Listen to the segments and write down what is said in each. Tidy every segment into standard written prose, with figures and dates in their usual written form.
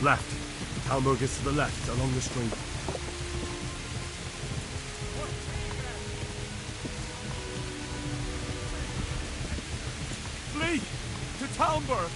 Left. Talmud gets to the left, along the stream. Flee! To Talmud!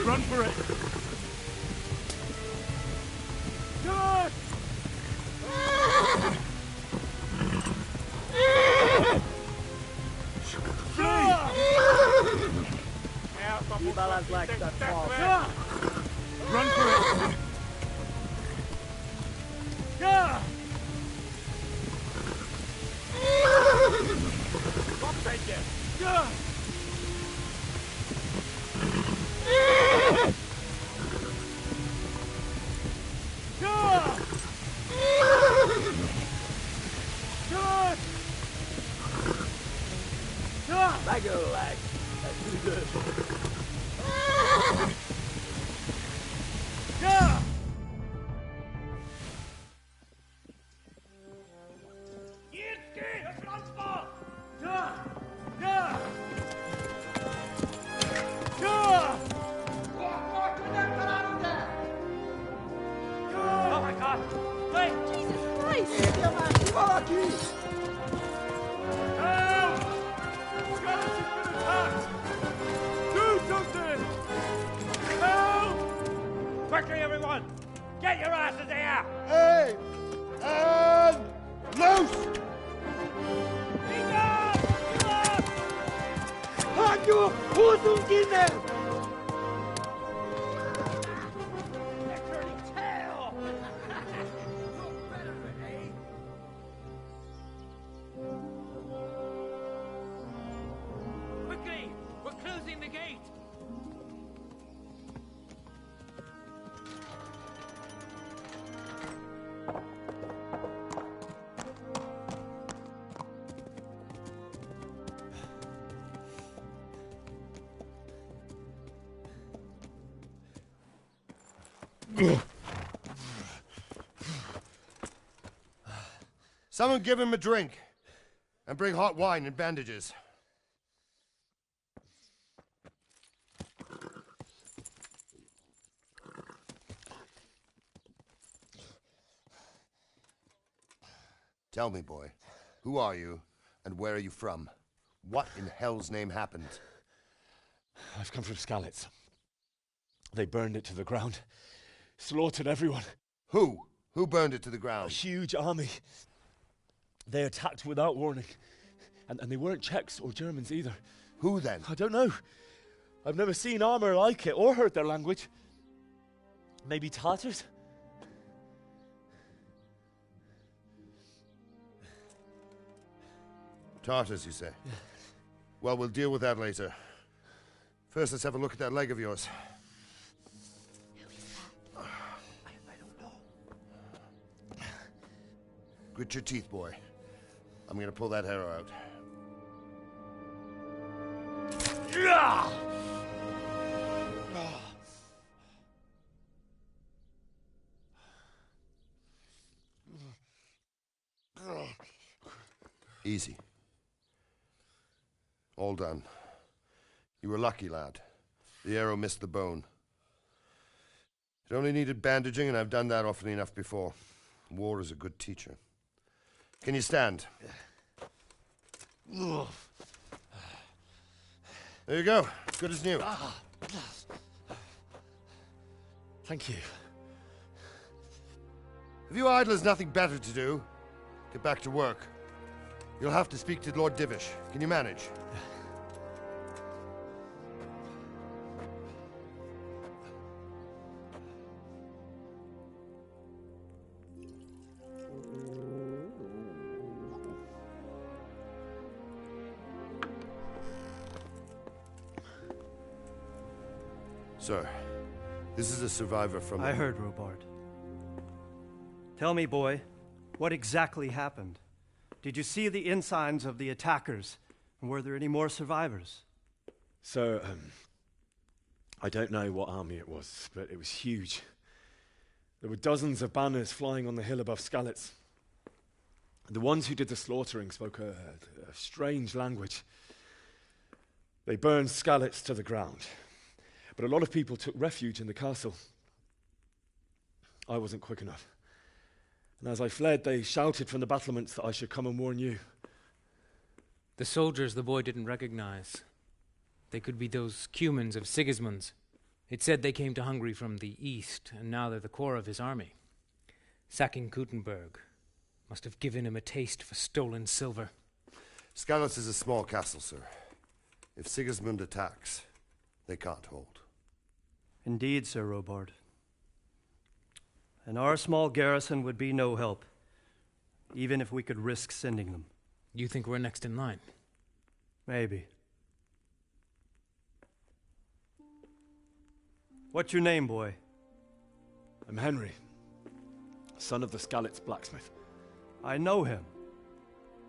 Run for it! Run for it! You 호수기네! They're turning tail! You're better than eh? Quickly! We're closing the gate! Someone give him a drink. And bring hot wine and bandages. Tell me, boy, who are you and where are you from? What in hell's name happened? I've come from Skalitz. They burned it to the ground. Slaughtered everyone. Who? Who burned it to the A ground? huge army. They attacked without warning. And they weren't Czechs or Germans either. Who then? I don't know. I've never seen armor like it or heard their language. Maybe Tatars? Tartars, you say? Yeah. Well, we'll deal with that later. First, let's have a look at that leg of yours. Who is that? I don't know. Grit your teeth, boy. I'm gonna pull that arrow out. Easy. All done. You were lucky, lad. The arrow missed the bone. It only needed bandaging, and I've done that often enough before. War is a good teacher. Can you stand? There you go. Good as new. Thank you. Have you idlers nothing better to do? Get back to work. You'll have to speak to Lord Divish. Can you manage? Sir, this is a survivor from... I heard, Robard. Tell me, boy, what exactly happened? Did you see the ensigns of the attackers? And were there any more survivors? So, I don't know what army it was, but it was huge. There were dozens of banners flying on the hill above Skalitz. The ones who did the slaughtering spoke a strange language. They burned Skalitz to the ground. But a lot of people took refuge in the castle. I wasn't quick enough. And as I fled, they shouted from the battlements that I should come and warn you. The soldiers the boy didn't recognize. They could be those Cumans of Sigismund's. It said they came to Hungary from the east, and now they're the core of his army. Sacking Gutenberg must have given him a taste for stolen silver. Skalitz is a small castle, sir. If Sigismund attacks, they can't hold. Indeed, Sir Robard. And our small garrison would be no help, even if we could risk sending them. You think we're next in line? Maybe. What's your name, boy? I'm Henry, son of the Skalitz blacksmith. I know him.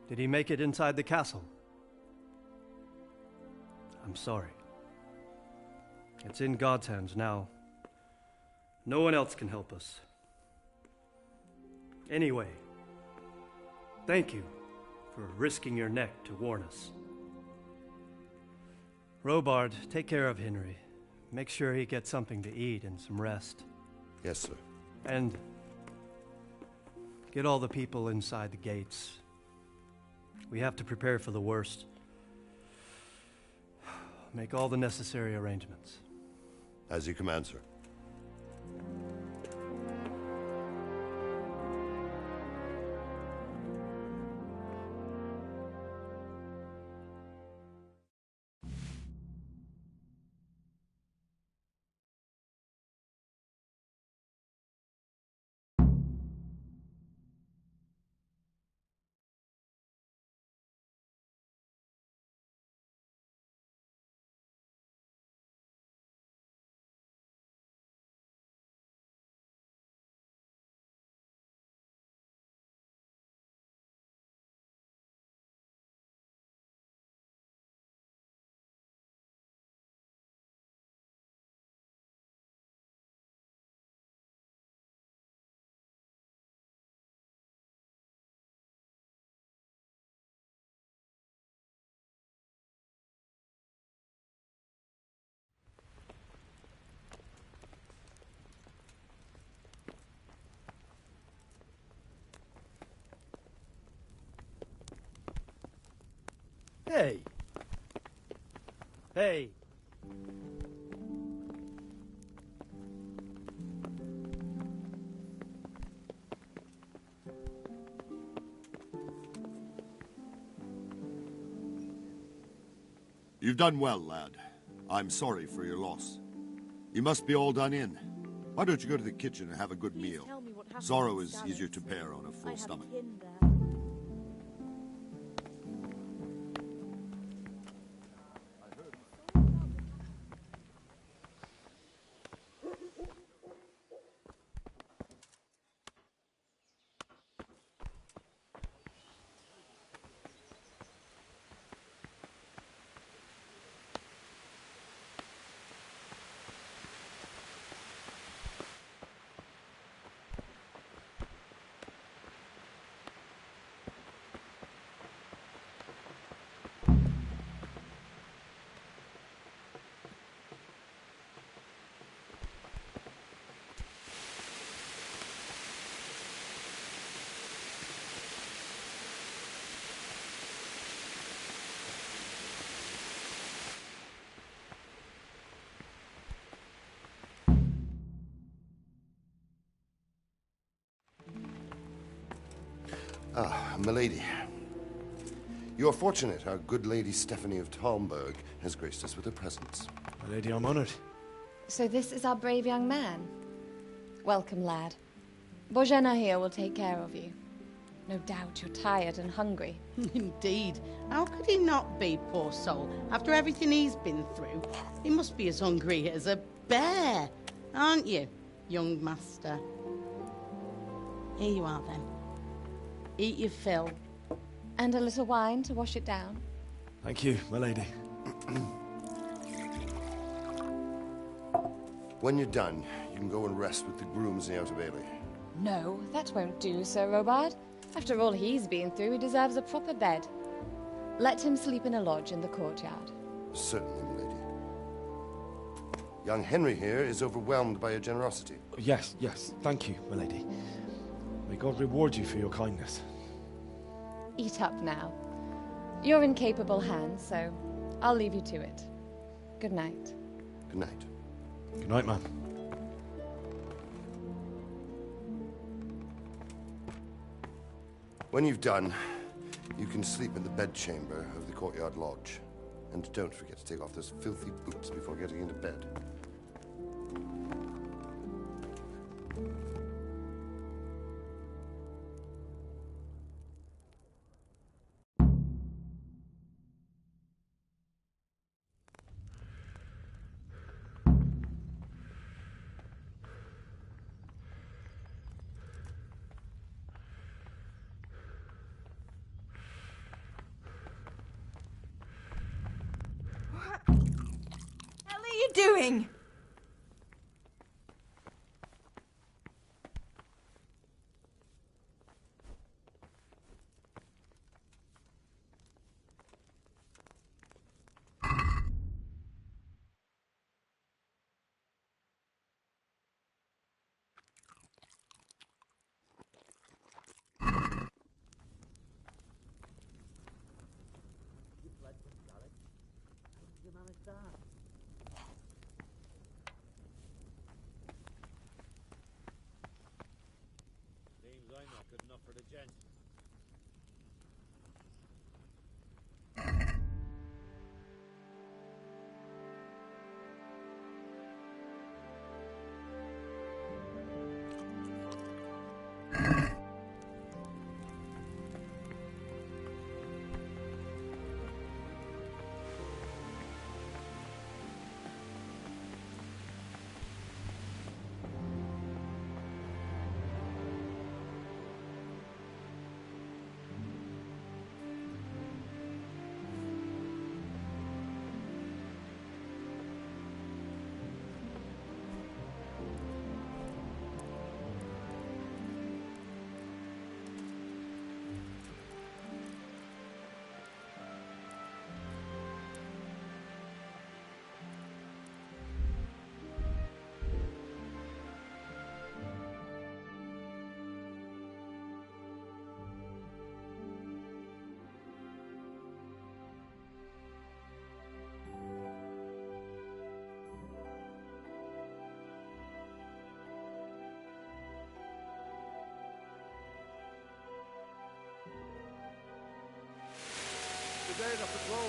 Did he make it inside the castle? I'm sorry. It's in God's hands now. No one else can help us. Anyway, thank you for risking your neck to warn us. Robard, take care of Henry. Make sure he gets something to eat and some rest. Yes, sir. And get all the people inside the gates. We have to prepare for the worst. Make all the necessary arrangements. As you command, sir. Hey. Hey. You've done well, lad. I'm sorry for your loss. You must be all done in. Why don't you go to the kitchen and have a good meal? Sorrow is easier to bear on a full stomach. Ah, milady. You are fortunate our good lady Stephanie of Talmberg has graced us with her presence. My lady, I'm honored. So this is our brave young man. Welcome, lad. Bojana here will take care of you. No doubt you're tired and hungry. Indeed. How could he not be, poor soul? After everything he's been through, he must be as hungry as a bear, aren't you, young master? Here you are, then. Eat your fill. And a little wine to wash it down. Thank you, my lady. When you're done, you can go and rest with the grooms in the Outer Bailey. No, that won't do, Sir Robard. After all he's been through, he deserves a proper bed. Let him sleep in a lodge in the courtyard. Certainly, milady. Young Henry here is overwhelmed by your generosity. Yes, yes, thank you, my lady. May God reward you for your kindness. Eat up now. You're in capable hands, so I'll leave you to it. Good night. Good night. Good night, ma'am. When you've done, you can sleep in the bedchamber of the courtyard lodge. And don't forget to take off those filthy boots before getting into bed. What are you doing? Seems I'm not good enough for the gent.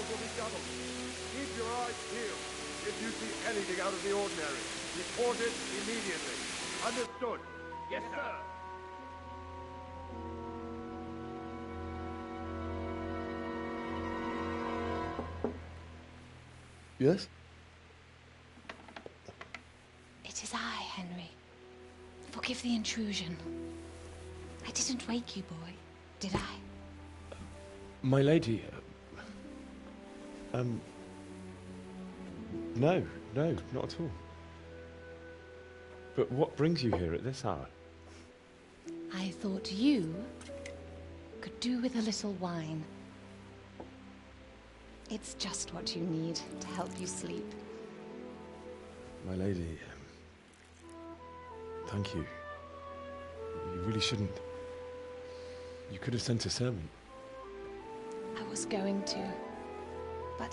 will be doubled. Keep your eyes peeled. If you see anything out of the ordinary, report it immediately. Understood? Yes, sir. Yes? It is I, Henry. Forgive the intrusion. I didn't wake you, boy, did I? My lady, no, not at all. But what brings you here at this hour? I thought you could do with a little wine. It's just what you need to help you sleep. My lady, thank you. You really shouldn't. You could have sent a servant. I was going to, but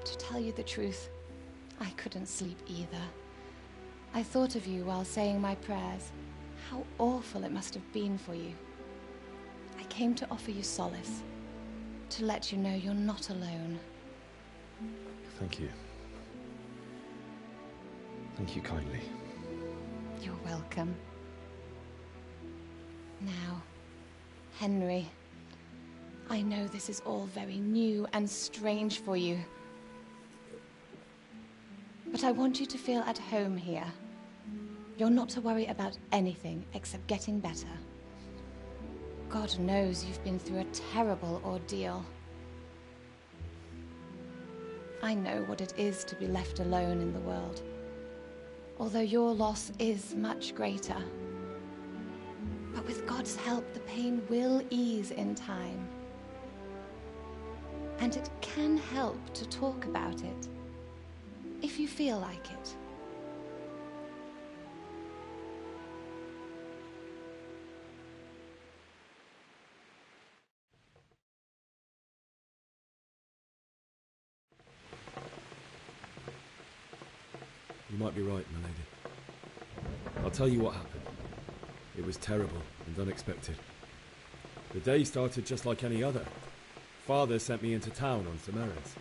to tell you the truth, I couldn't sleep either. I thought of you while saying my prayers. How awful it must have been for you. I came to offer you solace, to let you know you're not alone. Thank you. Thank you kindly. You're welcome. Now, Henry, I know this is all very new and strange for you, but I want you to feel at home here. You're not to worry about anything except getting better. God knows you've been through a terrible ordeal. I know what it is to be left alone in the world, although your loss is much greater. But with God's help, the pain will ease in time. And it can help to talk about it, if you feel like it. You might be right, my lady. I'll tell you what happened. It was terrible and unexpected. The day started just like any other. Father sent me into town on some errands.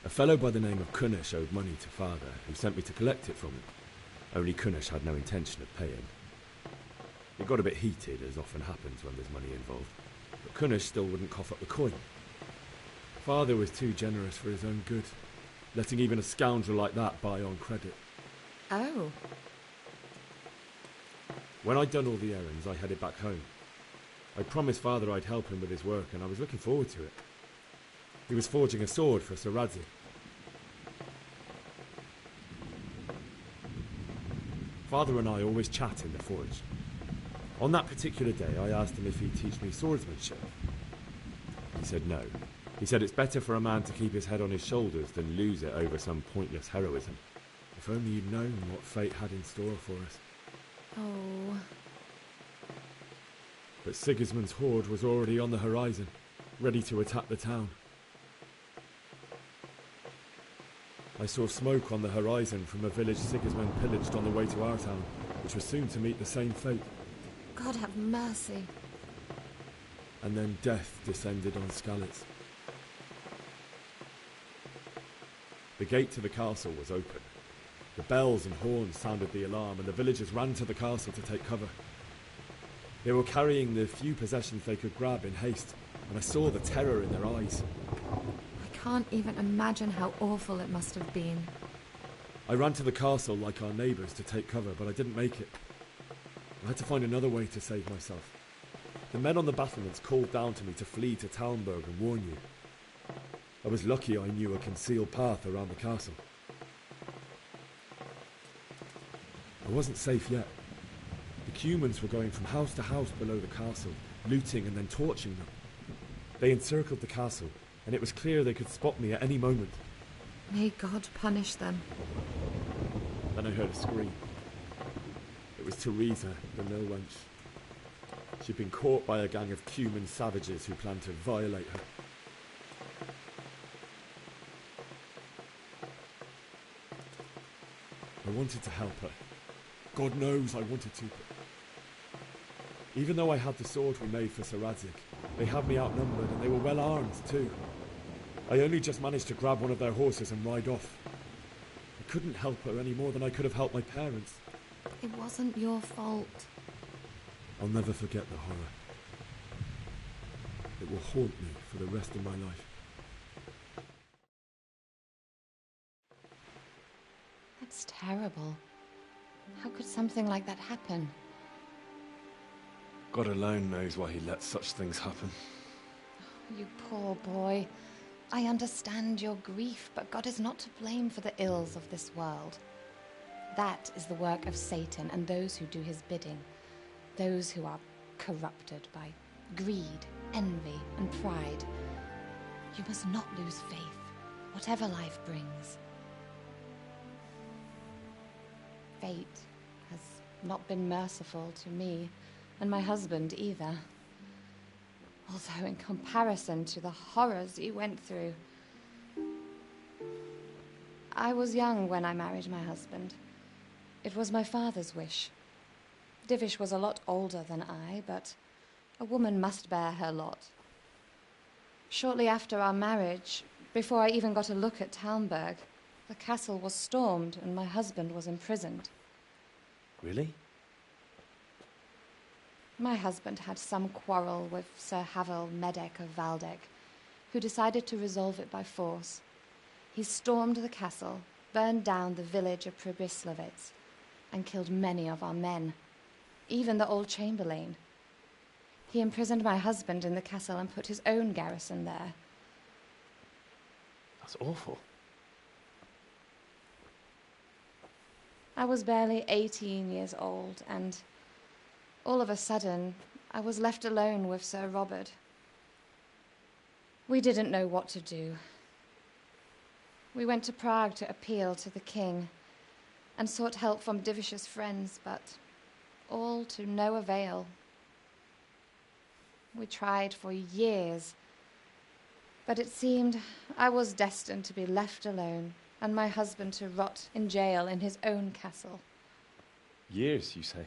A fellow by the name of Kunnish owed money to Father, who sent me to collect it from him. Only Kunnish had no intention of paying. It got a bit heated, as often happens when there's money involved, but Kunnish still wouldn't cough up the coin. Father was too generous for his own good, letting even a scoundrel like that buy on credit. Oh. When I'd done all the errands, I headed back home. I promised Father I'd help him with his work, and I was looking forward to it. He was forging a sword for Sir Radzi. Father and I always chat in the forge. On that particular day, I asked him if he'd teach me swordsmanship. He said no. He said it's better for a man to keep his head on his shoulders than lose it over some pointless heroism. If only you'd known what fate had in store for us. Oh. But Sigismund's horde was already on the horizon, ready to attack the town. I saw smoke on the horizon from a village Sigismund pillaged on the way to our town, which was soon to meet the same fate. God have mercy. And then death descended on Skalitz. The gate to the castle was open. The bells and horns sounded the alarm, and the villagers ran to the castle to take cover. They were carrying the few possessions they could grab in haste, and I saw the terror in their eyes. I can't even imagine how awful it must have been. I ran to the castle like our neighbours to take cover, but I didn't make it. I had to find another way to save myself. The men on the battlements called down to me to flee to Talmberg and warn you. I was lucky I knew a concealed path around the castle. I wasn't safe yet. The Cumans were going from house to house below the castle, looting and then torching them. They encircled the castle, and it was clear they could spot me at any moment. May God punish them. Then I heard a scream. It was Teresa, the mill wench. She'd been caught by a gang of Cuman savages who planned to violate her. I wanted to help her. God knows I wanted to. Even though I had the sword we made for Sir Radzig, they had me outnumbered and they were well armed too. I only just managed to grab one of their horses and ride off. I couldn't help her any more than I could have helped my parents. It wasn't your fault. I'll never forget the horror. It will haunt me for the rest of my life. That's terrible. How could something like that happen? God alone knows why he lets such things happen. You poor boy. I understand your grief, but God is not to blame for the ills of this world. That is the work of Satan and those who do his bidding. Those who are corrupted by greed, envy, and pride. You must not lose faith, whatever life brings. Fate has not been merciful to me, and my husband either. Although in comparison to the horrors you went through. I was young when I married my husband. It was my father's wish. Divish was a lot older than I, but a woman must bear her lot. Shortly after our marriage, before I even got a look at Talmberg, the castle was stormed and my husband was imprisoned. Really? My husband had some quarrel with Sir Havel Medek of Valdek, who decided to resolve it by force. He stormed the castle, burned down the village of Pribyslavitz, and killed many of our men, even the old chamberlain. He imprisoned my husband in the castle and put his own garrison there. That's awful. I was barely 18 years old, and all of a sudden, I was left alone with Sir Robert. We didn't know what to do. We went to Prague to appeal to the king and sought help from Divish's friends, but all to no avail. We tried for years, but it seemed I was destined to be left alone and my husband to rot in jail in his own castle. Years, you say?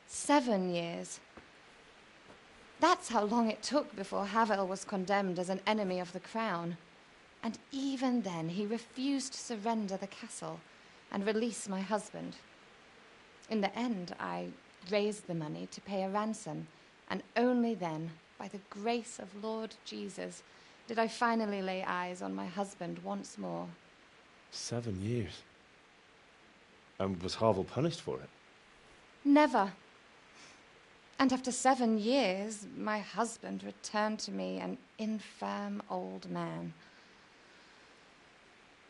7 years. That's how long it took before Havel was condemned as an enemy of the crown. And even then, he refused to surrender the castle and release my husband. In the end, I raised the money to pay a ransom, and only then, by the grace of Lord Jesus, did I finally lay eyes on my husband once more. 7 years? And was Havel punished for it? Never. And after 7 years, my husband returned to me an infirm old man.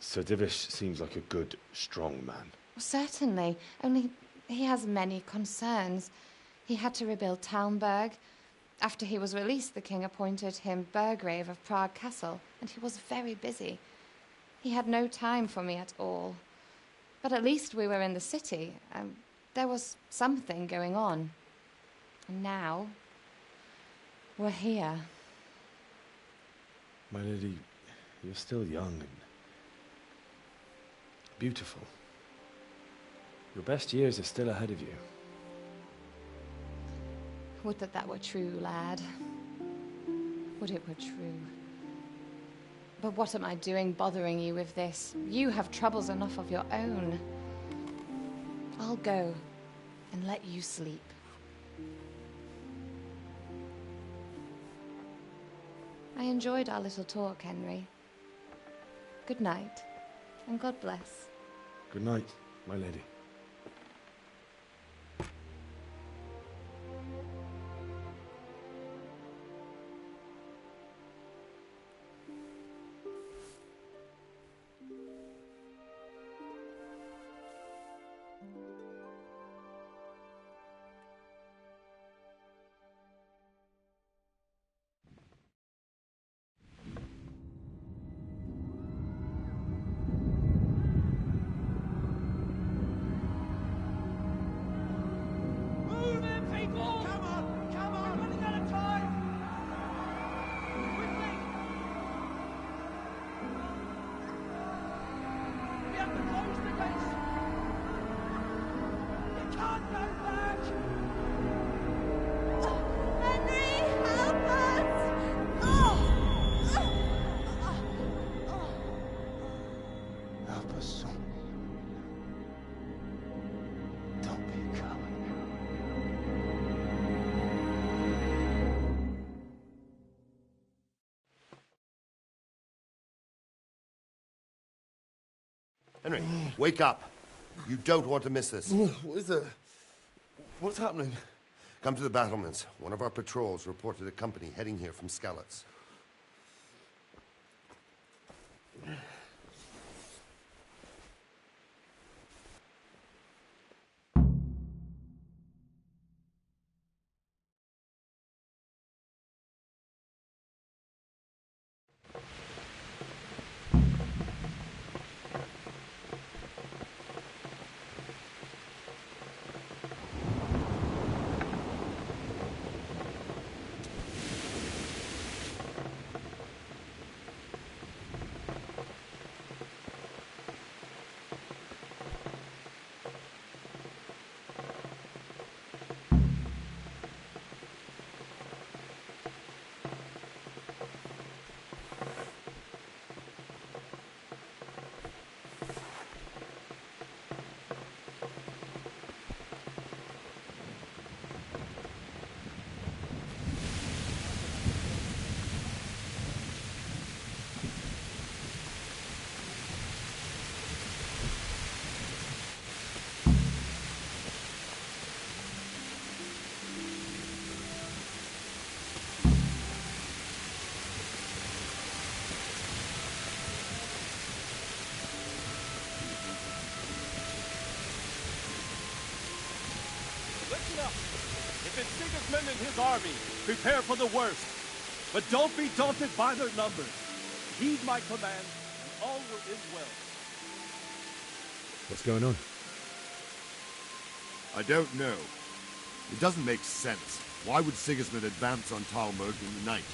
Sir Divish seems like a good, strong man. Certainly, only he has many concerns. He had to rebuild Talmberg. After he was released, the king appointed him Burgrave of Prague Castle, and he was very busy. He had no time for me at all. But at least we were in the city, and there was something going on. And now, we're here. My lady, you're still young and beautiful. Your best years are still ahead of you. Would that were true, lad. Would it were true. But what am I doing bothering you with this? You have troubles enough of your own. I'll go and let you sleep. I enjoyed our little talk, Henry. Good night, and God bless. Good night, my lady. a son. Don't be a coward. Henry, wake up. You don't want to miss this. What is it? What's happening? Come to the battlements. One of our patrols reported a company heading here from Skalitz. If it's Sigismund and his army, prepare for the worst. But don't be daunted by their numbers. Heed my command, and all will end well. What's going on? I don't know. It doesn't make sense. Why would Sigismund advance on Talmud in the night?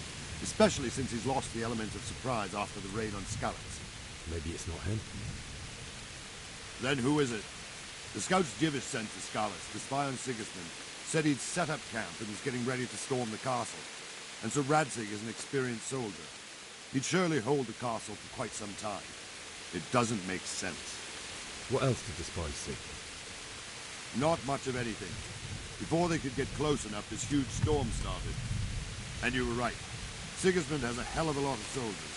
Especially since he's lost the element of surprise after the raid on Skalitz. Maybe it's not him. Then who is it? The scouts Divish sent to Skalitz to spy on Sigismund said he'd set up camp and was getting ready to storm the castle. And so Radzig is an experienced soldier. He'd surely hold the castle for quite some time. It doesn't make sense. What else did the spies see? Not much of anything. Before they could get close enough, this huge storm started. And you were right. Sigismund has a hell of a lot of soldiers,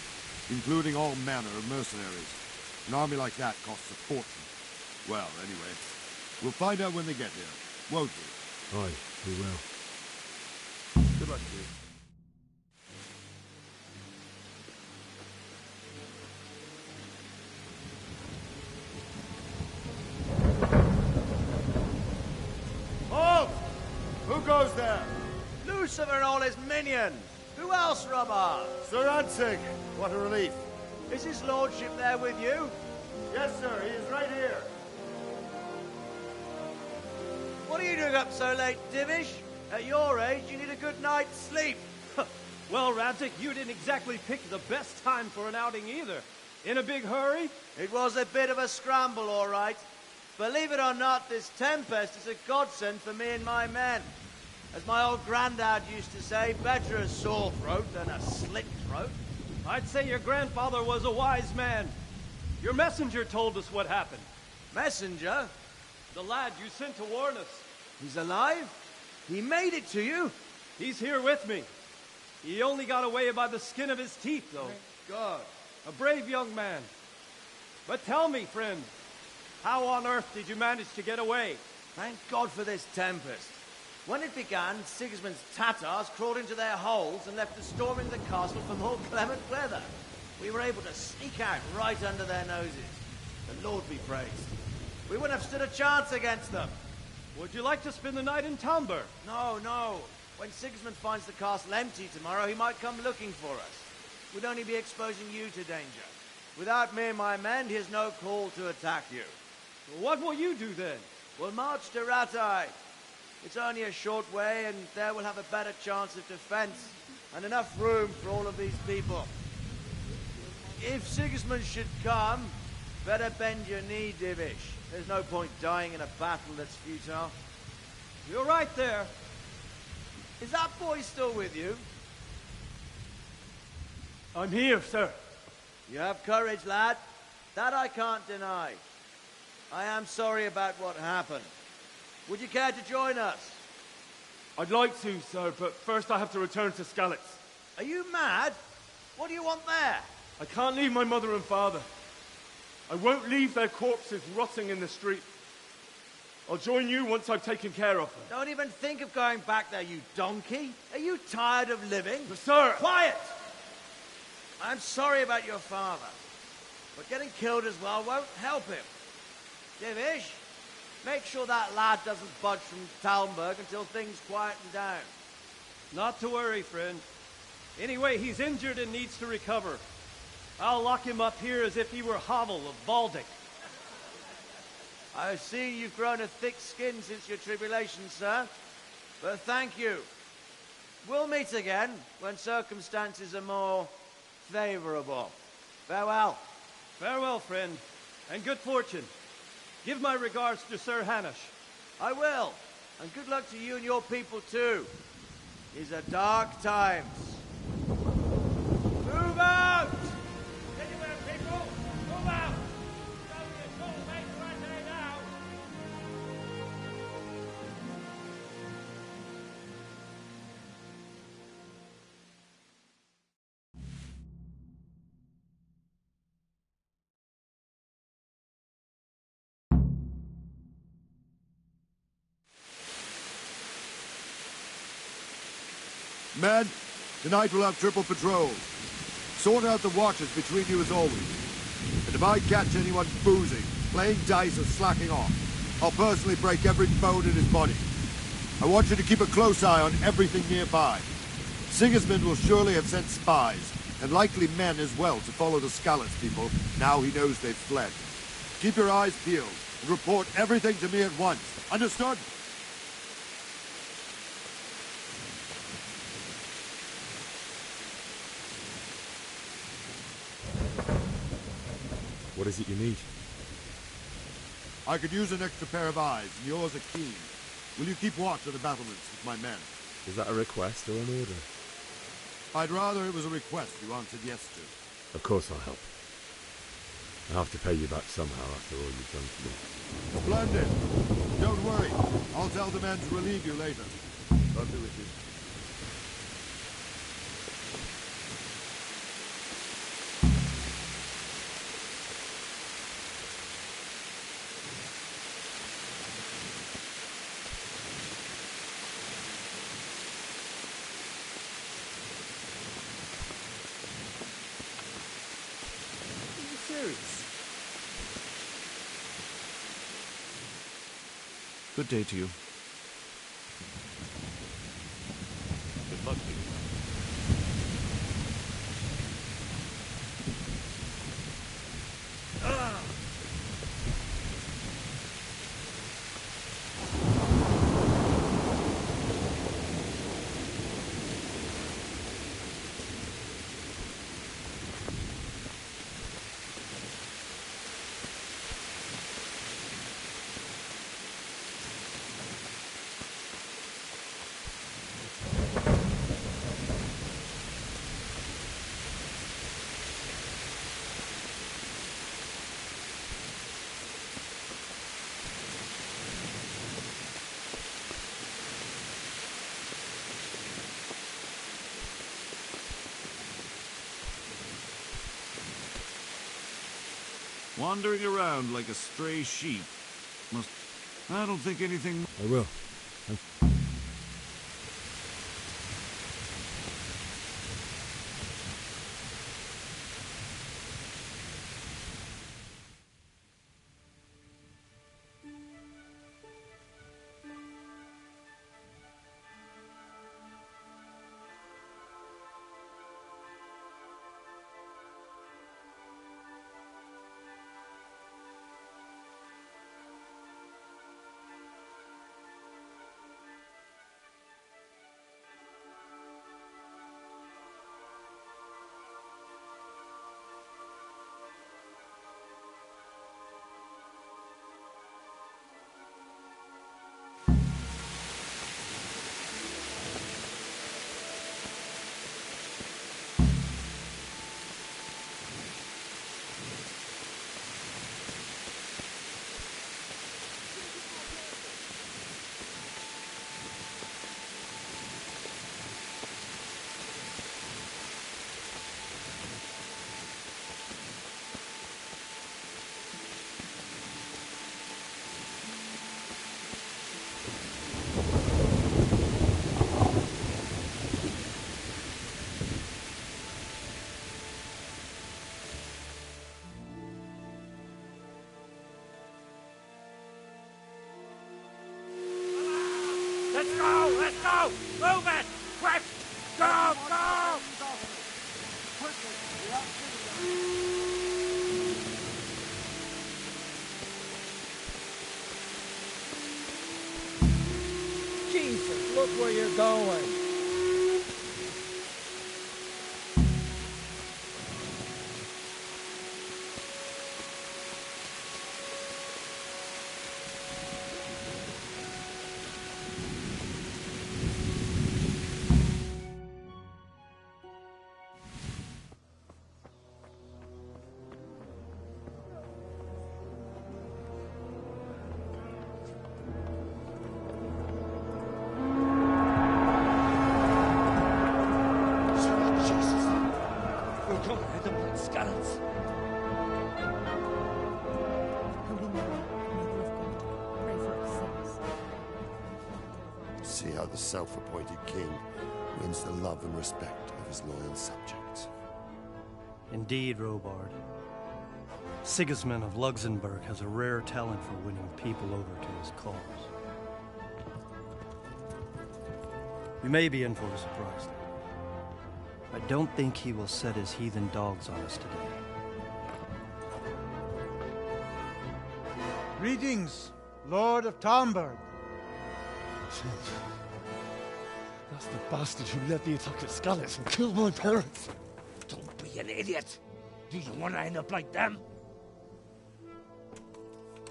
including all manner of mercenaries. An army like that costs a fortune. Well, anyway, we'll find out when they get here, won't we? Aye, we will. Good luck to you. Halt! Who goes there? Lucifer and all his minions. Who else, Robber? Sir Radzig, what a relief. Is his lordship there with you? Yes, sir. He is right here. What are you doing up so late, Divish? At your age, you need a good night's sleep. Well, Radzig, you didn't exactly pick the best time for an outing either. In a big hurry? It was a bit of a scramble, all right. Believe it or not, this tempest is a godsend for me and my men. As my old granddad used to say, better a sore throat than a slit throat. I'd say your grandfather was a wise man. Your messenger told us what happened. Messenger? The lad you sent to warn us. He's alive? He made it to you? He's here with me. He only got away by the skin of his teeth, though. Thank God. A brave young man. But tell me, friend, how on earth did you manage to get away? Thank God for this tempest. When it began, Sigismund's Tatars crawled into their holes and left us storming the castle for more clement weather. We were able to sneak out right under their noses. The Lord be praised. We wouldn't have stood a chance against them. Would you like to spend the night in Talmud? No, no. When Sigismund finds the castle empty tomorrow, he might come looking for us. We'd only be exposing you to danger. Without me and my men, he has no call to attack you. What will you do then? We'll march to Ratai. It's only a short way, and there we'll have a better chance of defense and enough room for all of these people. If Sigismund should come, better bend your knee, Divish. There's no point dying in a battle that's futile. You're right there. Is that boy still with you? I'm here, sir. You have courage, lad. That I can't deny. I am sorry about what happened. Would you care to join us? I'd like to, sir, but first I have to return to Skalitz. Are you mad? What do you want there? I can't leave my mother and father. I won't leave their corpses rotting in the street. I'll join you once I've taken care of them. Don't even think of going back there, you donkey. Are you tired of living? But sir... Quiet! I'm sorry about your father, but getting killed as well won't help him. Divish, make sure that lad doesn't budge from Talmberg until things quieten down. Not to worry, friend. Anyway, he's injured and needs to recover. I'll lock him up here as if he were Havel of Baldic. I see you've grown a thick skin since your tribulation, sir. But thank you. We'll meet again when circumstances are more favorable. Farewell. Farewell, friend, and good fortune. Give my regards to Sir Hanush. I will. And good luck to you and your people, too. These are dark times. Move out! Anywhere, people! Move out! Don't be a fool, mate, right there now! Men, tonight we'll have triple patrol. Sort out the watches between you as always. And if I catch anyone boozing, playing dice or slacking off, I'll personally break every bone in his body. I want you to keep a close eye on everything nearby. Sigismund will surely have sent spies, and likely men as well, to follow the Skalitz people now he knows they've fled. Keep your eyes peeled, and report everything to me at once. Understood? What is it you need? I could use an extra pair of eyes, and yours are keen. Will you keep watch at the battlements with my men? Is that a request or an order? I'd rather it was a request you answered yes to. Of course I'll help. I'll have to pay you back somehow after all you've done for me. Splendid. Don't worry. I'll tell the men to relieve you later. I'll be with you. Good day to you. Good luck to you. Wandering around like a stray sheep. I don't think anything... I will. Let's go! Let's go! Move it! Quick! Go! Go! Jesus, look where you're going. See how the self-appointed king wins the love and respect of his loyal subjects. Indeed, Robard. Sigismund of Luxembourg has a rare talent for winning people over to his cause. We may be in for a surprise, though. I don't think he will set his heathen dogs on us today. Greetings, Lord of Talmberg. That's the bastard who led the attack at Skalitz and killed my parents. Don't be an idiot. Do you want to end up like them?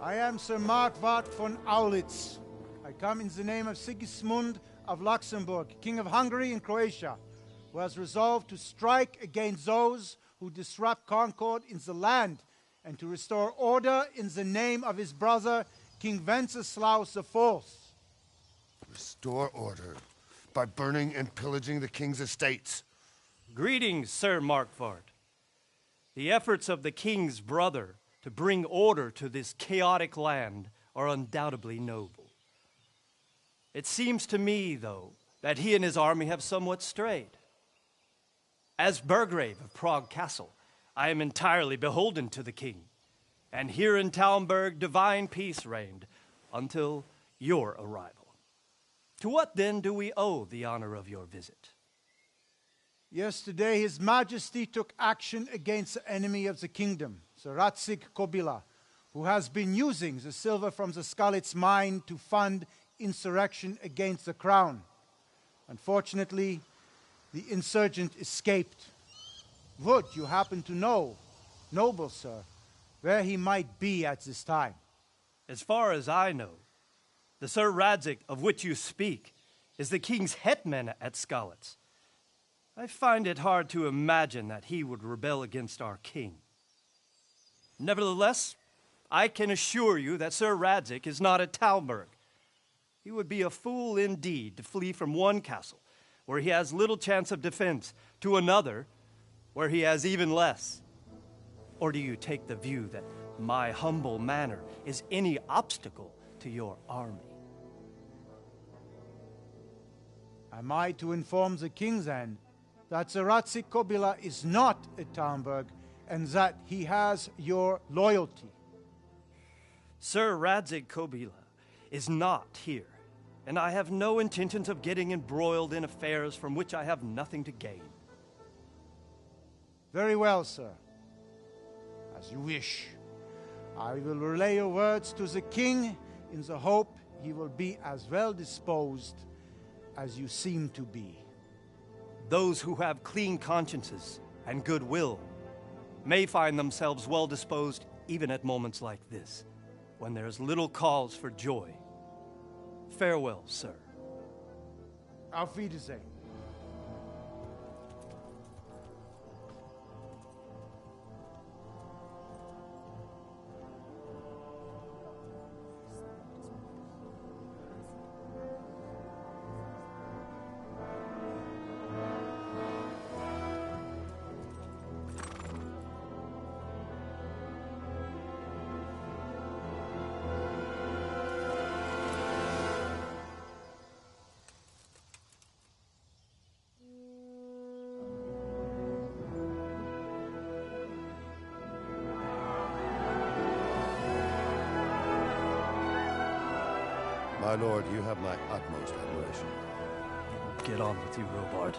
I am Sir Markwart von Aulitz. I come in the name of Sigismund of Luxembourg, King of Hungary and Croatia, who has resolved to strike against those who disrupt concord in the land and to restore order in the name of his brother, King Wenceslaus IV. Restore order by burning and pillaging the king's estates. Greetings, Sir Markwart. The efforts of the king's brother to bring order to this chaotic land are undoubtedly noble. It seems to me, though, that he and his army have somewhat strayed. As Burgrave of Prague Castle, I am entirely beholden to the king, and here in Talmberg divine peace reigned until your arrival. To what then do we owe the honor of your visit? Yesterday, His Majesty took action against the enemy of the kingdom, Sir Radzig Kobyla, who has been using the silver from the Skalitz mine to fund insurrection against the crown. Unfortunately, the insurgent escaped. Would you happen to know, noble sir, where he might be at this time? As far as I know, the Sir Radzig of which you speak is the king's hetman at Skalitz. I find it hard to imagine that he would rebel against our king. Nevertheless, I can assure you that Sir Radzig is not at Talmberg. He would be a fool indeed to flee from one castle, where he has little chance of defense, to another, where he has even less. Or do you take the view that my humble manner is any obstacle to your army? Am I to inform the king then that Sir Radzig Kobyla is not at Talmberg and that he has your loyalty? Sir Radzig Kobyla is not here, and I have no intentions of getting embroiled in affairs from which I have nothing to gain. Very well, sir. As you wish. I will relay your words to the king in the hope he will be as well disposed as you seem to be. Those who have clean consciences and goodwill may find themselves well disposed even at moments like this, when there is little cause for joy. Farewell, sir. Auf Wiedersehen. My lord, you have my utmost admiration. Get on with you, Robard.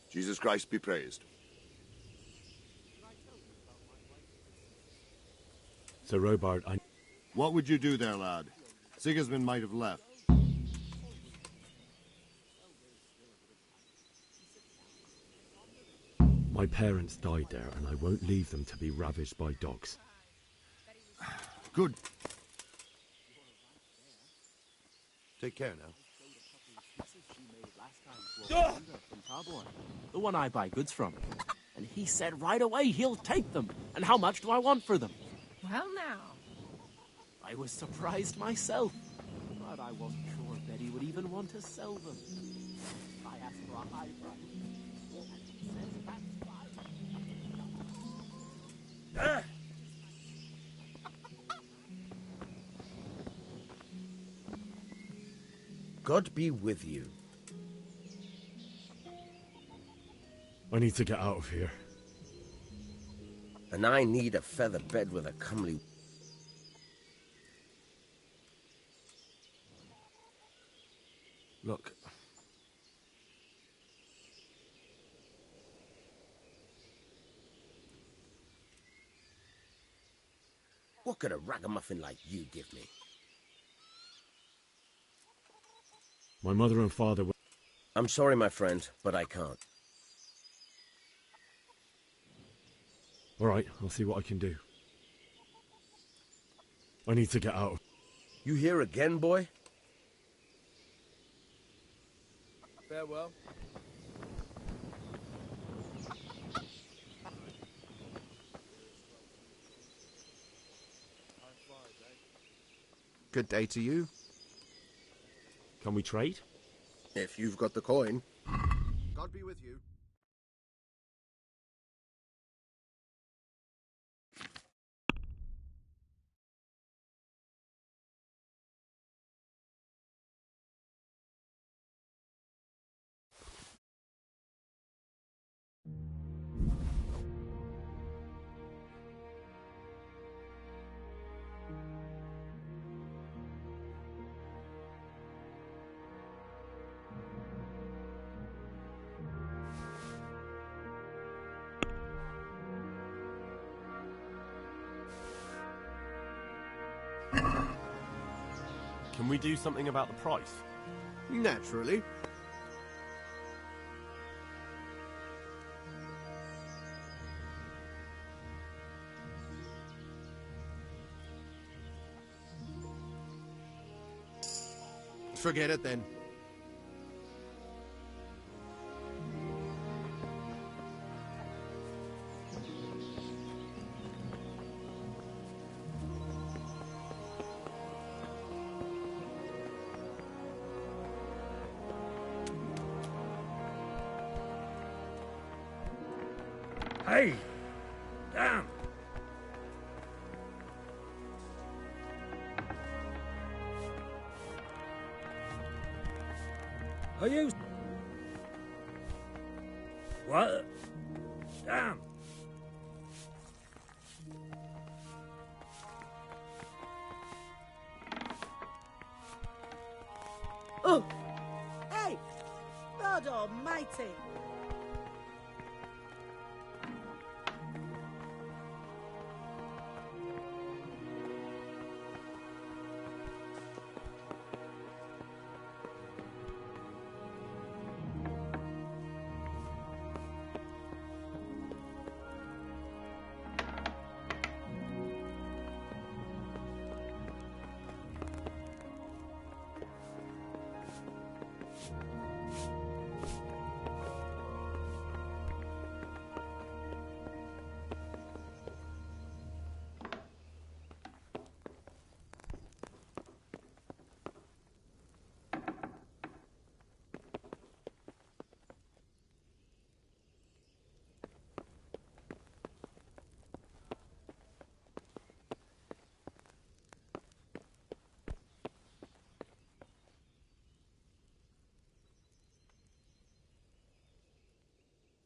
Jesus Christ be praised. Sir Robard, What would you do there, lad? Sigismund might have left. My parents died there, and I won't leave them to be ravaged by dogs. Good. Take care now. From Tarboy, the one I buy goods from. And he said right away he'll take them. And how much do I want for them? Well, now. I was surprised myself. But I wasn't sure Betty would even want to sell them. I asked for a high price. And he says that's fine. God be with you. I need to get out of here. And I need a feather bed with a comely... Look. What could a ragamuffin like you give me? My mother and father were... I'm sorry, my friend, but I can't. All right, I'll see what I can do. I need to get out. You here again, boy? Farewell. Good day to you. Can we trade? If you've got the coin. God be with you. Can we do something about the price? Naturally. Forget it then. Hey! Damn! Are you... What? Damn! Oh! Hey! God almighty!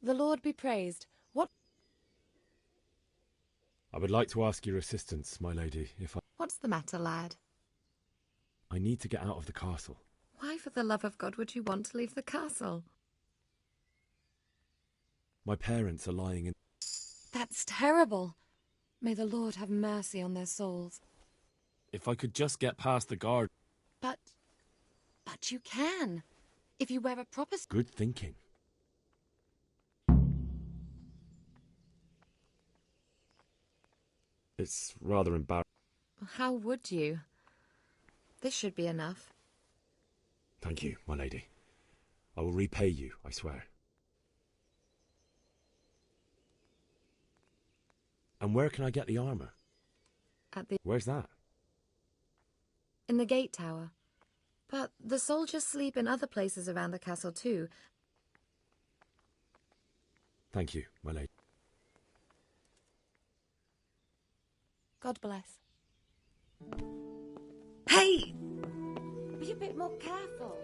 The Lord be praised. What? I would like to ask your assistance, my lady, if What's the matter, lad? I need to get out of the castle. Why, for the love of God, would you want to leave the castle? My parents are lying in... That's terrible. May the Lord have mercy on their souls. If I could just get past the guard. But you can. If you wear a proper... Good thinking. It's rather embarrassing. How would you? This should be enough. Thank you, my lady. I will repay you, I swear. And where can I get the armour? Where's that? In the gate tower. But the soldiers sleep in other places around the castle too. Thank you, my lady. God bless. Hey! Be a bit more careful.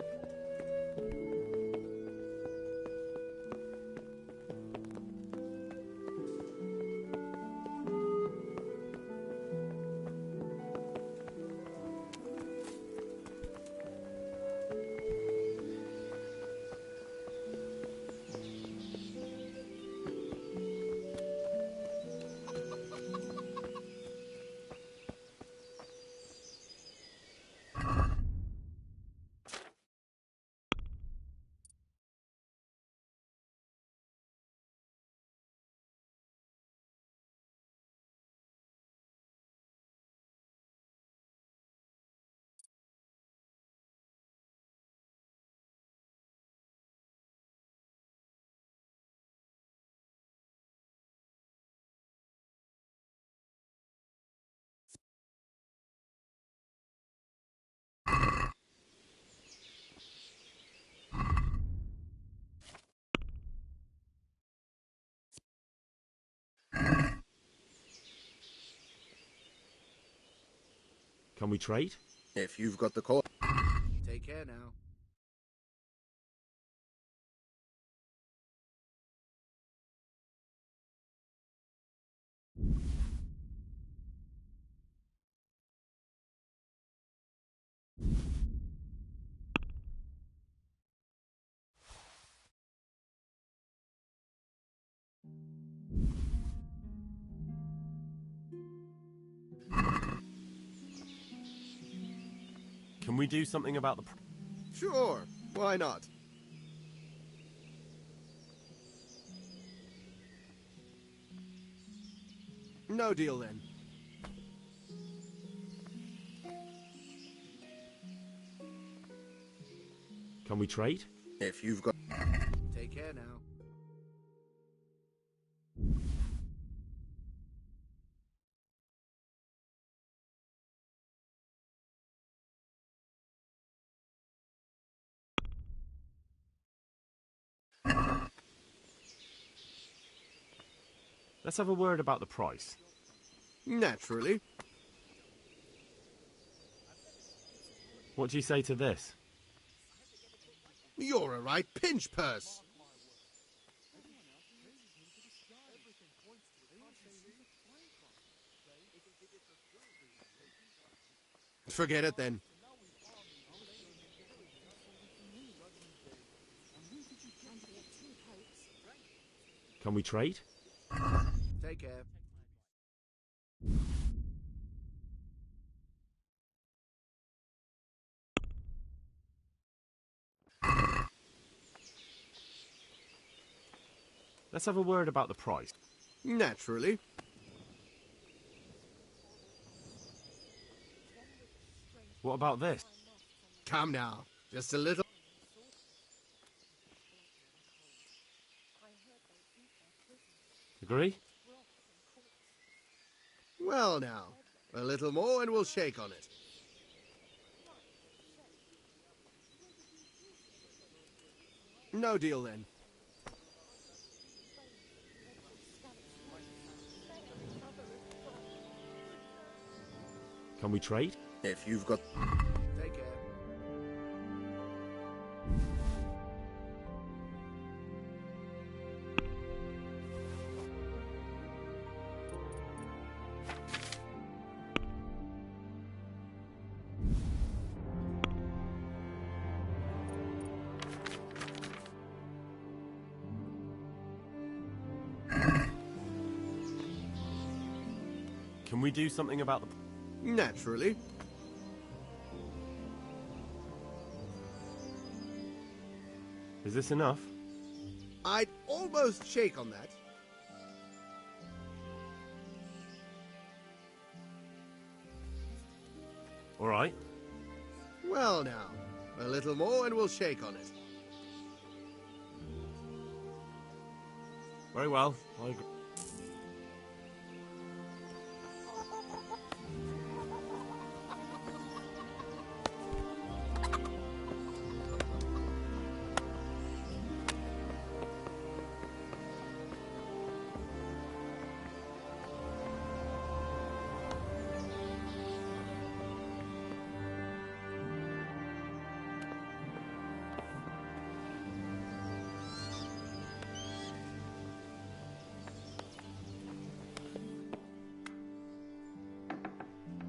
Can we trade? If you've got the coin. Take care now. Can we do something about the... Sure, why not? No deal then. Can we trade? If you've got... Take care now. Let's have a word about the price. Naturally. What do you say to this? You're a right pinch purse. Forget it then. Can we trade? Take care. Let's have a word about the price. Naturally. What about this? Come now. Just a little. Agree? Well now. A little more and we'll shake on it. No deal then. Can we trade? If you've got... Take care. Can we do something about the... Naturally. Is this enough? I'd almost shake on that. All right. Well now, a little more and we'll shake on it. Very well. I agree.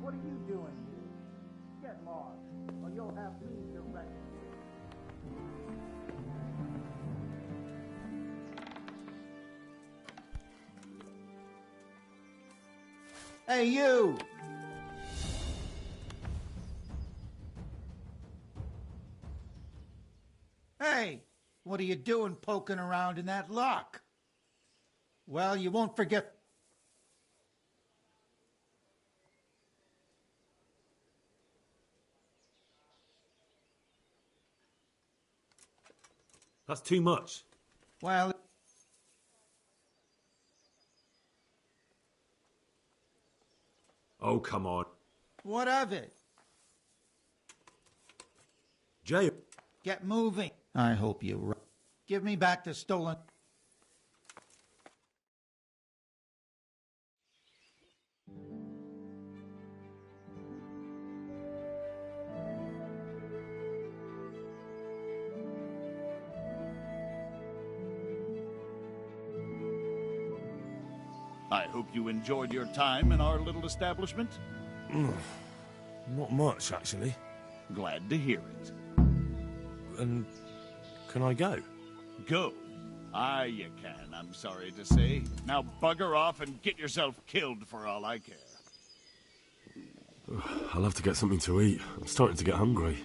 What are you doing here? Get lost, or you'll have me directed. Hey, you! Hey, what are you doing poking around in that lock? Well, you won't forget. That's too much. Well, Oh, come on. what of it? Jail. Get moving. I hope you give me back the stolen. I hope you enjoyed your time in our little establishment. Not much, actually. Glad to hear it. And can I go? Go? Aye, you can, I'm sorry to say. Now bugger off and get yourself killed for all I care. I'll have to get something to eat. I'm starting to get hungry.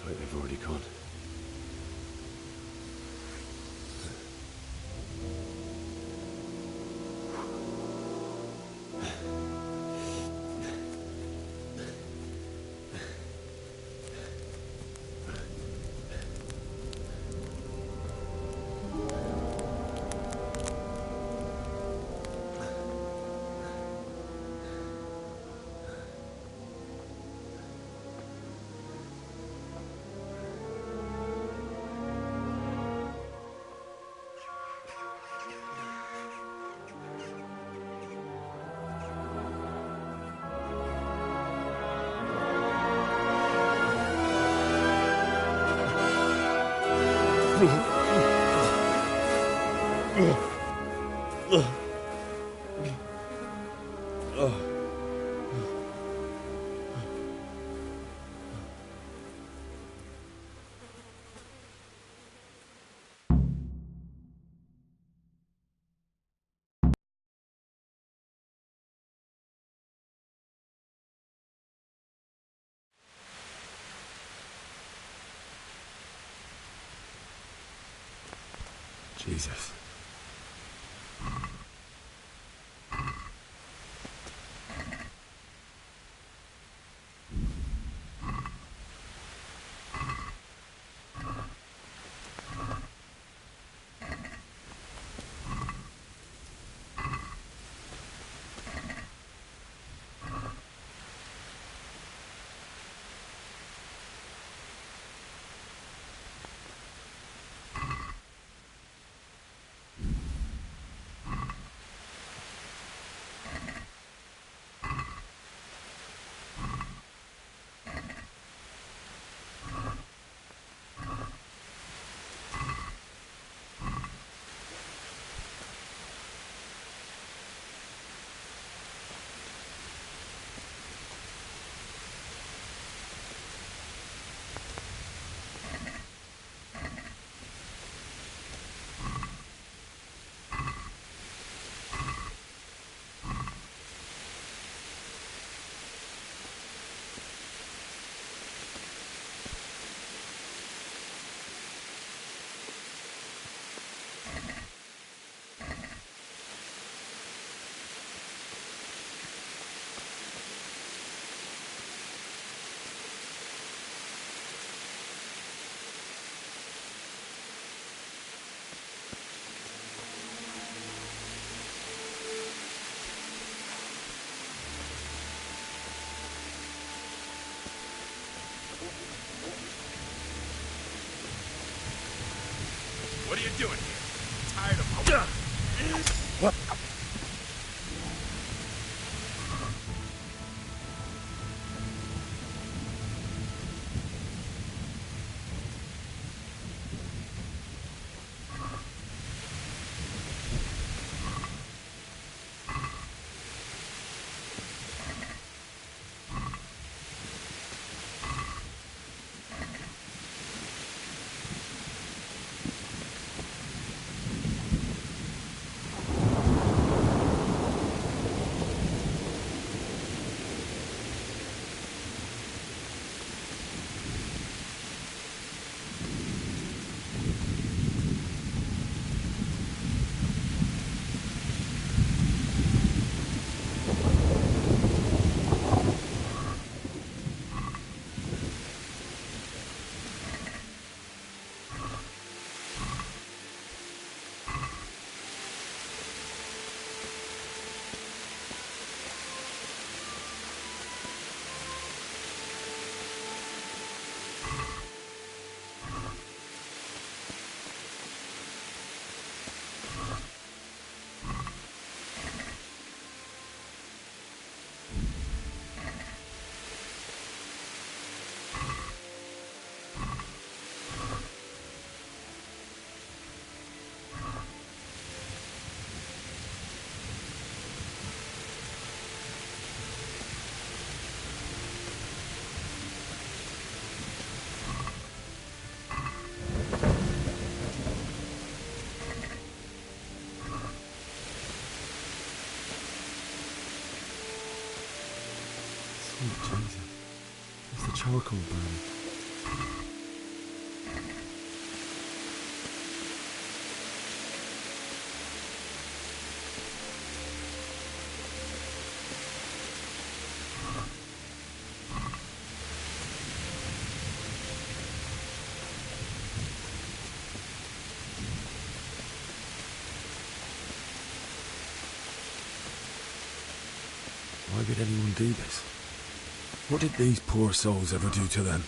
like they've already gone. Jesus. What are you doing here? Tired of... What? Sweet Jesus. It's the charcoal burning. Why would anyone do this? What did these poor souls ever do to them?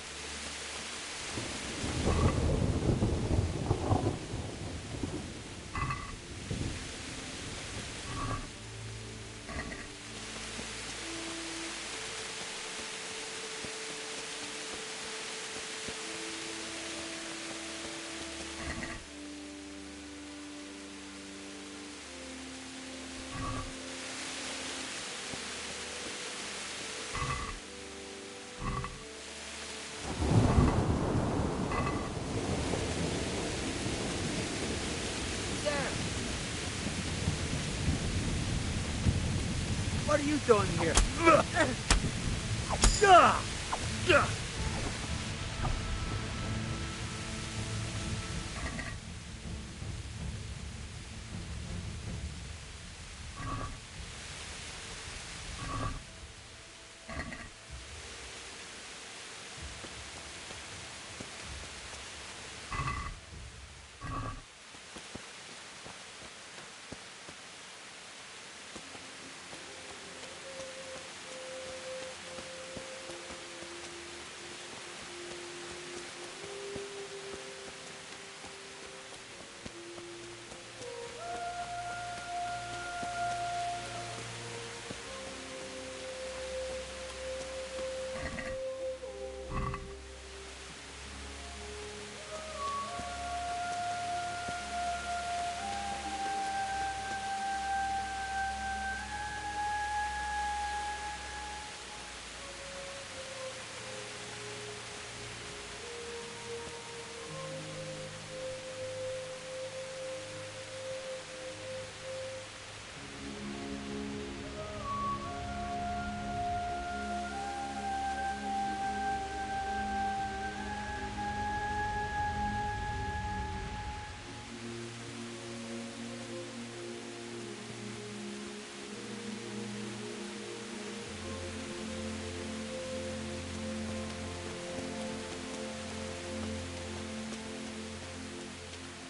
What are you doing here?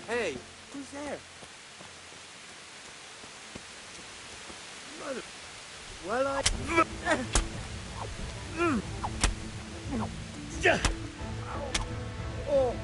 Hey, who's there? Mother... Well, I... Oh.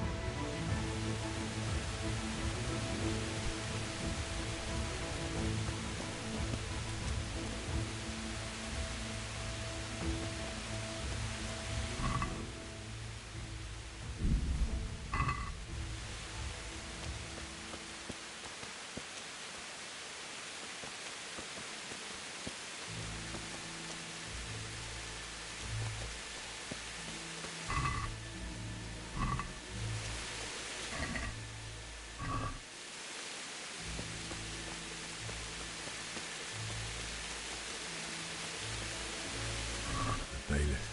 Bailiff.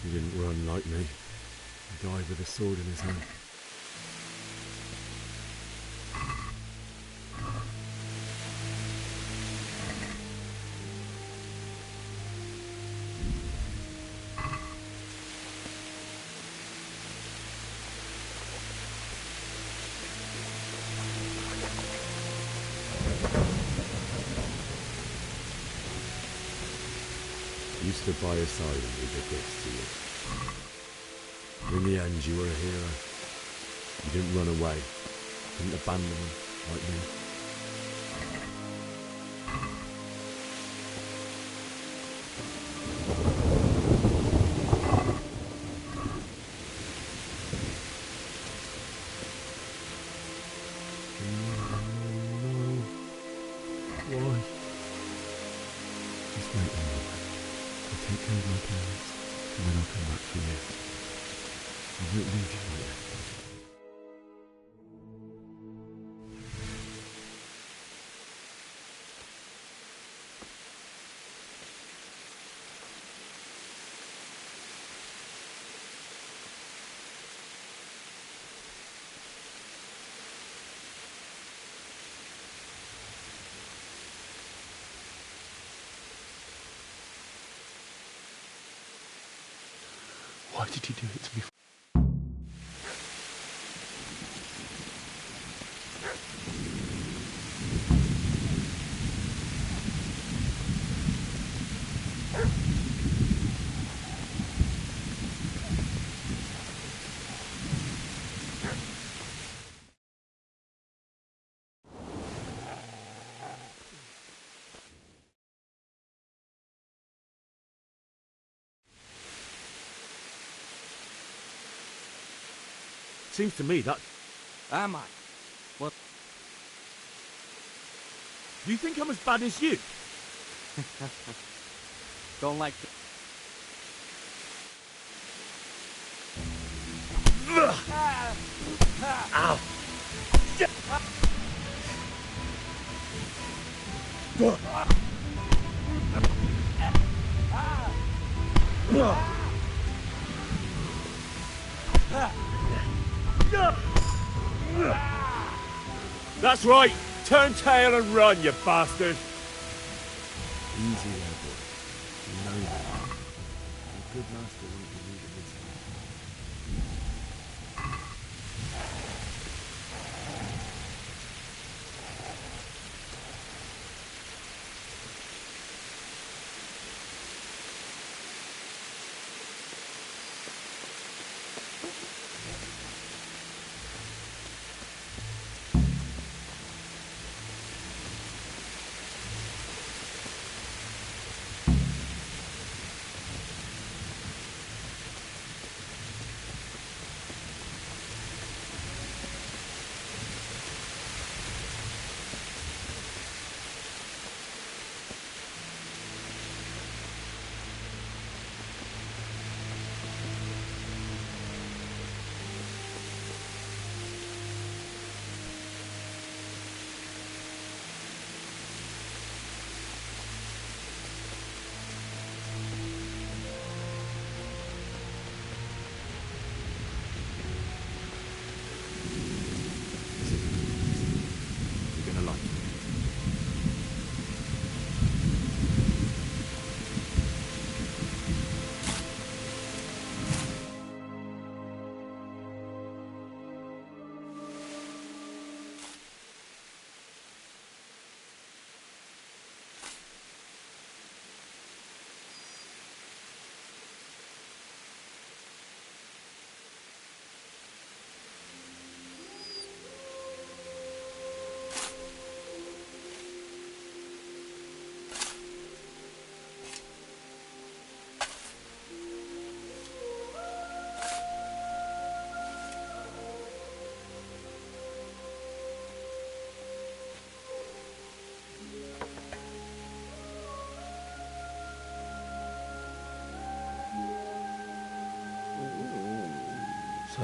He didn't run like me. He died with a sword in his hand. You stood by his side and he did this to you. In the end, you were a hero. You didn't run away. You didn't abandon him like me. Why? Just wait a moment. I'll take care of my parents, and then I'll come back for you. I won't leave you like that. Why did you do it to me? seems to me that... Am I? Well... Do you think I'm as bad as you? Don't like the... Ow! That's right! Turn tail and run, you bastard! Easy there, boy. You know that. A good master won't believe it this time. You're gonna like it. So...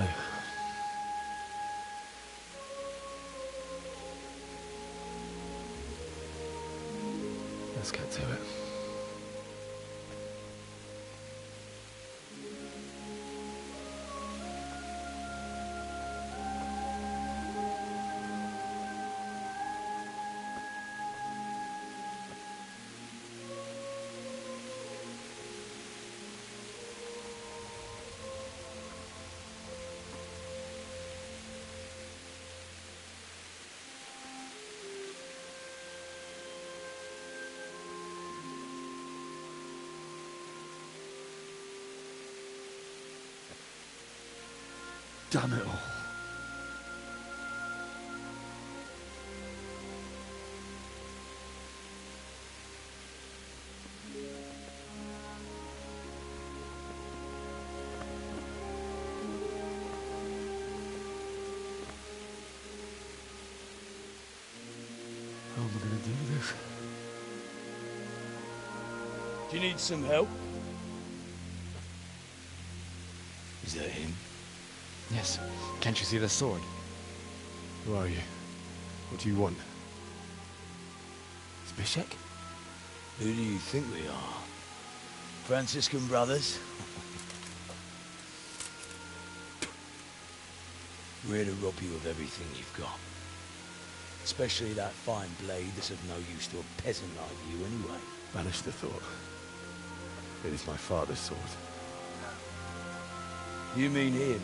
let's get to it. Damn it all. How am I gonna do this? Do you need some help? Is that him? Yes. Can't you see the sword? Who are you? What do you want? Zbyszek? Who do you think we are? Franciscan brothers? We're here to rob you of everything you've got. Especially that fine blade that's of no use to a peasant like you anyway. Banish the thought. It is my father's sword. You mean him?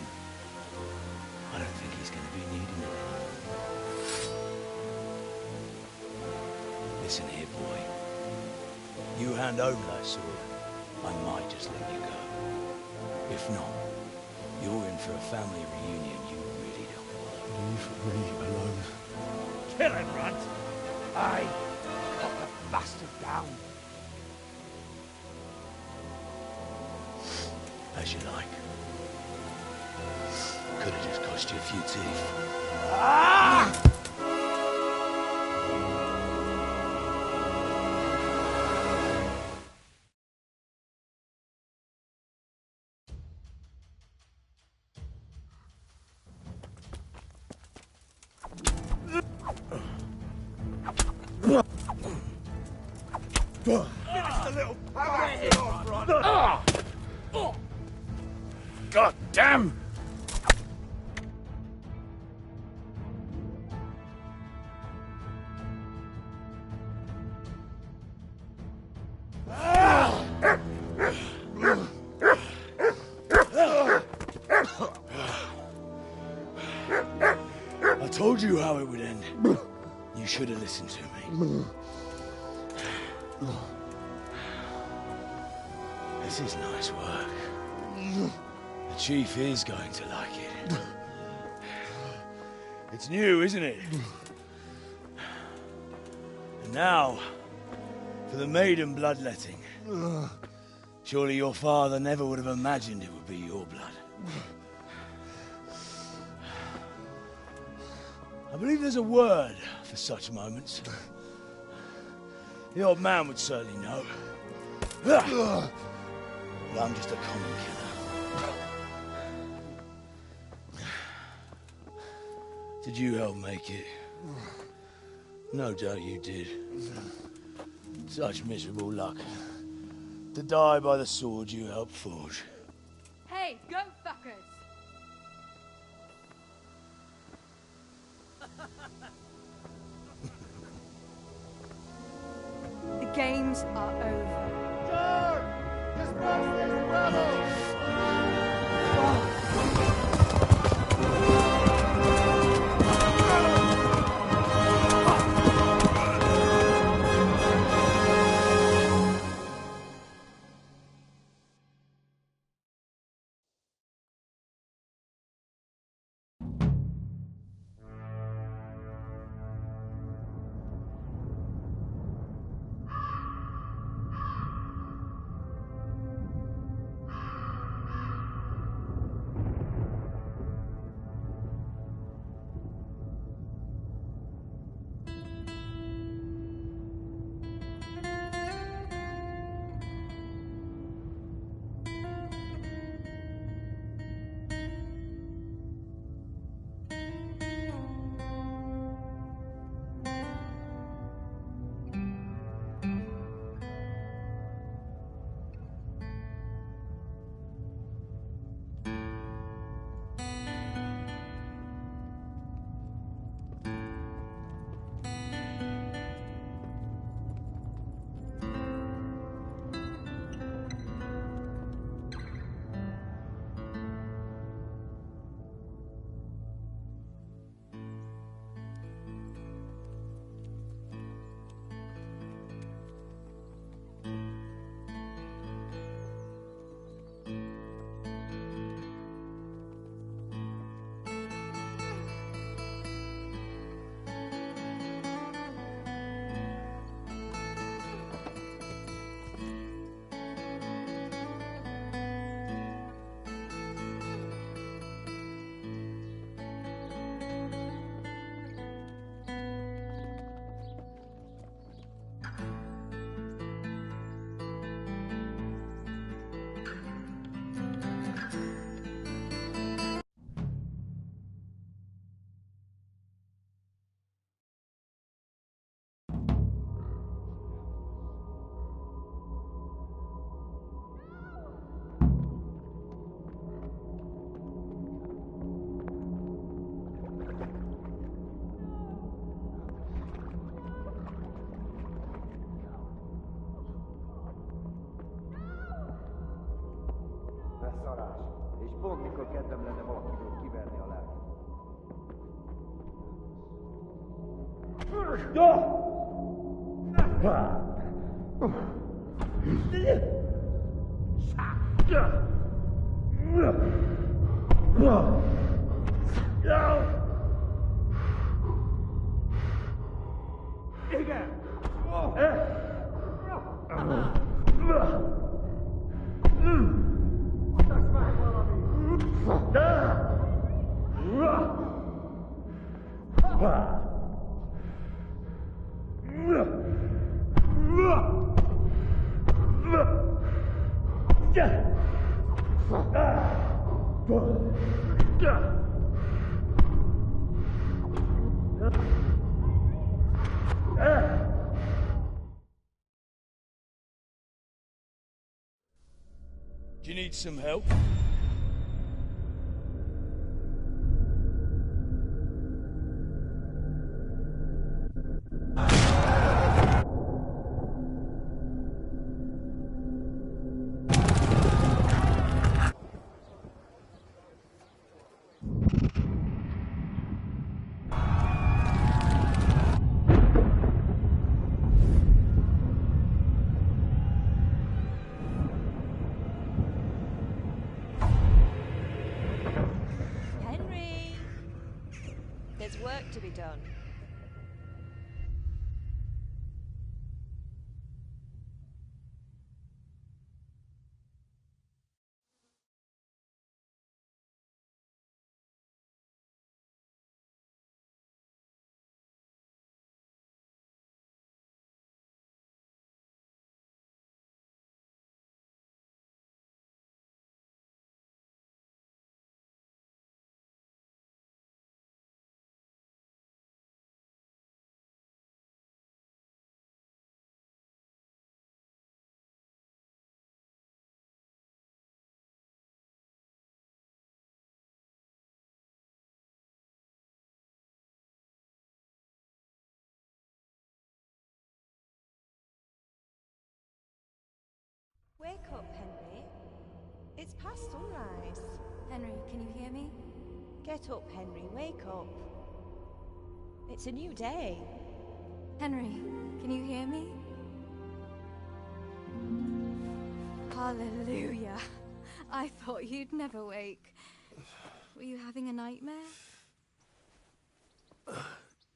I don't think he's going to be needing it anymore. Listen here, boy. You hand over that sword, I might just let you go. If not, you're in for a family reunion you really don't want. Leave me alone. Kill him, Runt! Aye! Cut the bastard down! As you like. Could have just cost lost you a few teeth. God damn! I told you how it would end. You should have listened to me. This is nice work. The Chief is going to like it. It's new, isn't it? And now, for the maiden bloodletting. Surely your father never would have imagined it would be your blood. I believe there's a word for such moments. The old man would certainly know. But I'm just a common killer. Did you help make it? No doubt you did. Such miserable luck. To die by the sword you helped forge. Hey, go fuckers! The games are over. George! Disperse these rebels! Beszarás. És pont mikor kedvem lenne valakiből kiverni a lelket. Igen! Mondasz már valami! Do you need some help? There's work to be done. Wake up, Henry. It's past sunrise. Henry, can you hear me? Get up, Henry. Wake up. It's a new day. Henry, can you hear me? Hallelujah. I thought you'd never wake. Were you having a nightmare?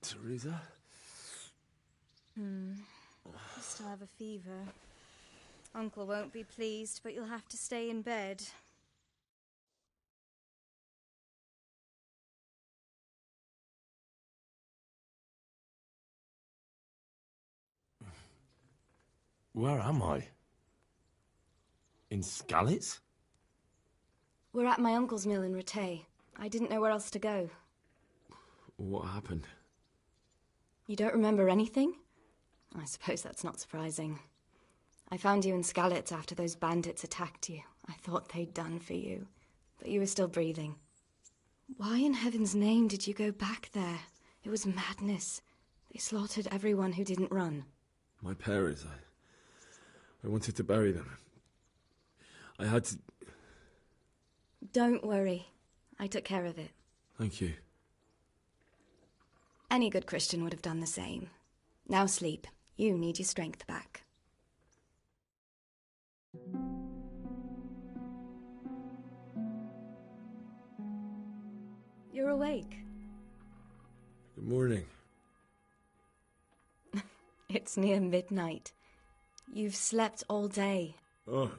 Teresa? You still have a fever. Uncle won't be pleased, but you'll have to stay in bed. Where am I? In Skalitz? We're at my uncle's mill in Rattay. I didn't know where else to go. What happened? You don't remember anything? I suppose that's not surprising. I found you in Skalitz after those bandits attacked you. I thought they'd done for you, but you were still breathing. Why in heaven's name did you go back there? It was madness. They slaughtered everyone who didn't run. My parents, I wanted to bury them. I had to... Don't worry. I took care of it. Thank you. Any good Christian would have done the same. Now sleep. You need your strength back. You're awake. Good morning. It's near midnight. You've slept all day. Oh.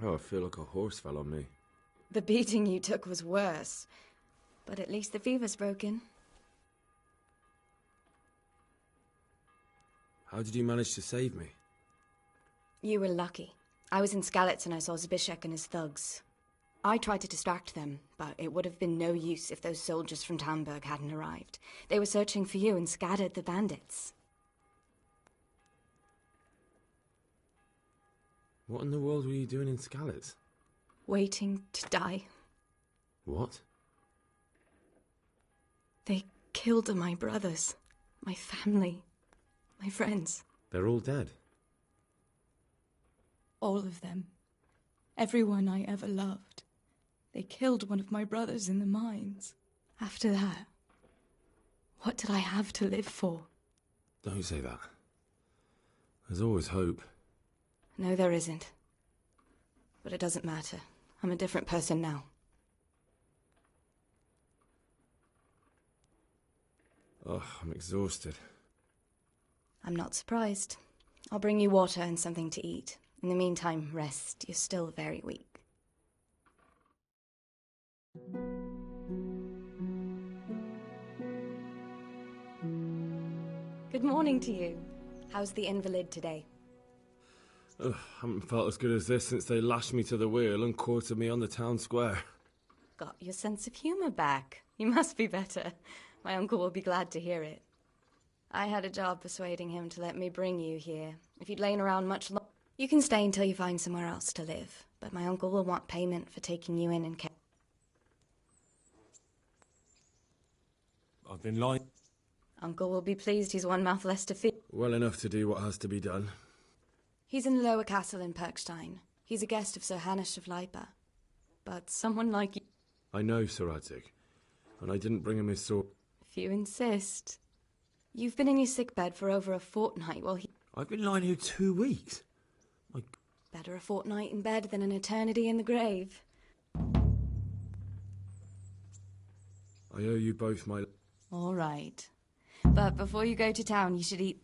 I feel like a horse fell on me. The beating you took was worse. But at least the fever's broken. How did you manage to save me? You were lucky. I was in Skalitz and I saw Zbyszek and his thugs. I tried to distract them, but it would have been no use if those soldiers from Tamburg hadn't arrived. They were searching for you and scattered the bandits. What in the world were you doing in Skalitz? Waiting to die. What? They killed my brothers, my family, my friends. They're all dead. All of them. Everyone I ever loved. They killed one of my brothers in the mines. After that, what did I have to live for? Don't say that. There's always hope. No, there isn't. But it doesn't matter. I'm a different person now. Oh, I'm exhausted. I'm not surprised. I'll bring you water and something to eat. In the meantime, rest. You're still very weak. Good morning to you. How's the invalid today? Ugh, haven't felt as good as this since they lashed me to the wheel and quartered me on the town square. Got your sense of humour back. You must be better. My uncle will be glad to hear it. I had a job persuading him to let me bring you here. If you'd lain around much longer, you can stay until you find somewhere else to live. But my uncle will want payment for taking you in and care. I've been lying. Uncle will be pleased he's one mouth less to feed. Well enough to do what has to be done. He's in the lower castle in Perkstein. He's a guest of Sir Hanush of Leipa. But someone like you... I know, Sir Adzik, and I didn't bring him his sword. If you insist. You've been in your sickbed for over a fortnight while he... I've been lying here 2 weeks. Better a fortnight in bed than an eternity in the grave. I owe you both my... All right. But before you go to town, you should eat...